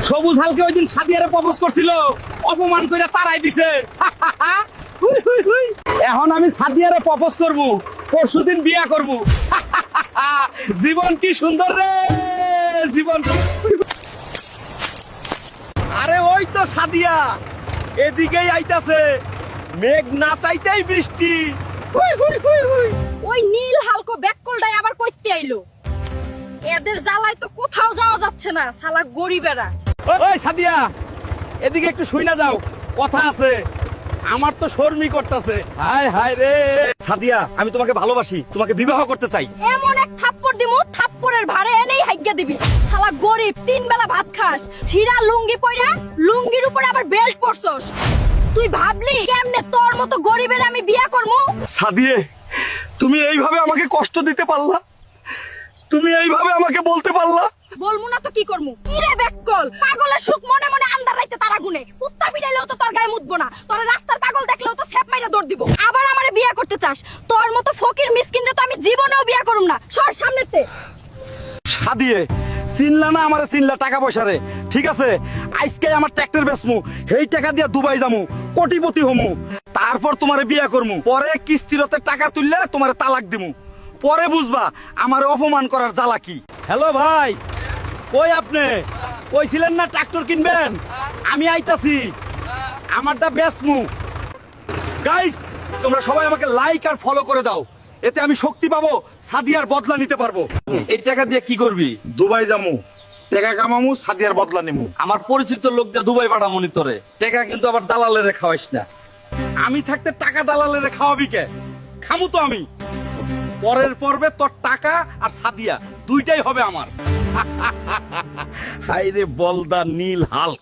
সবুজ হালকে ওই দিন সাদিয়ারে প্রপোজ করছিল, অপমান করে তাড়াই দিছে। হুই, হুই, হুই। এখন আমি সাদিয়ারে প্রপোজ করব, পরশুদিন বিয়া করব। জীবন কি সুন্দর রে জীবন। আরে ওই তো সাদিয়া এদিকেই আইতাছে, মেঘ না চাইতেই বৃষ্টি। হুই, হুই, হুই, হুই। ওই নীল হালকো ব্যাককলটাই আবার কইতে আইলো। এদের জ্বালায় তো কোথাও যাওয়া যাচ্ছে না, শালা গরিবেরা। ওই সাদিয়া এদিকে একটু শুই না যাও, কথা আছে। আমার তো শর্মি করতেছে। হায় হায় রে সাদিয়া, আমি তোমাকে ভালোবাসি, তোমাকে বিবাহ করতে চাই। এমন এক থাপ্পড় দিমু, থাপ্পড়ের ভারে এনেই হাইগা দিবি। শালা গরিব, 3 বেলা ভাত খাস, ছিড়া লুঙ্গি পয়রা, লুঙ্গির উপরে আবার বেল্ট পরছস। তুই ভাবলি কেমনে তোর মতো গরিবের আমি বিয়া করমু? সাদিয়ে, তুমি এইভাবে আমাকে কষ্ট দিতে পারলা? তুমি এইভাবে আমাকে বলতে পারলা? বলমু না তো কি করমু? কি রে ব্যাককল, পাগলের সুখ মনে মনে আন্দার রাইতে তারা গুনে। কুত্তা বিড়াইলেও তো তোর গায়ে মুতবো না, তোর রাস্তার পাগল দেখলেও তো ছ্যাপ মাইরা দৌড় দিব। আবার আমারে বিয়া করতে চাস? তোর মতো ফকির মিসকিনরে তো আমি জীবনেও বিয়া করুম না। সর সামনেতে। সাদিয়ে, চিনলা না আমারে, চিনলা টাকা পয়সা রে। ঠিক আছে, আজকে আমার ট্রাক্টর বেচমু, এই টাকা দিয়া দুবাই যামু, কোটিপতি হমু, তারপর তোমারে বিয়া করমু। পরে কিস্তিরতে টাকা তুললে তোমারে তালাক দিমু, পরে বুঝবা আমারে অপমান করার জ্বালা কি। হ্যালো ভাই, কই আপনি? কইছিলেন না ট্রাক্টর কিনবেন? আমি আইতাছি, আমারটা বেচমু। গাইস, তোমরা সবাই আমাকে লাইক আর ফলো করে দাও, এতে আমি শক্তি পাবো, সাদিয়ার বদলা নিতে পারবো। এই টাকা দিয়ে কি করবি? দুবাই যামু, টাকা কামামু, সাদিয়ার বদলা নিমু। আমার পরিচিত লোক দিয়ে দুবাই পাঠামো নি তোরে। টাকা কিন্তু আবার দালালের খাওয়াইস না। আমি থাকতে টাকা দালালের খাওয়াবি কে? খামু তো আমি। পরের পর্বে তোর টাকা আর সাদিয়া দুইটাই হবে আমার। হাই রে বলদা নীল হাল।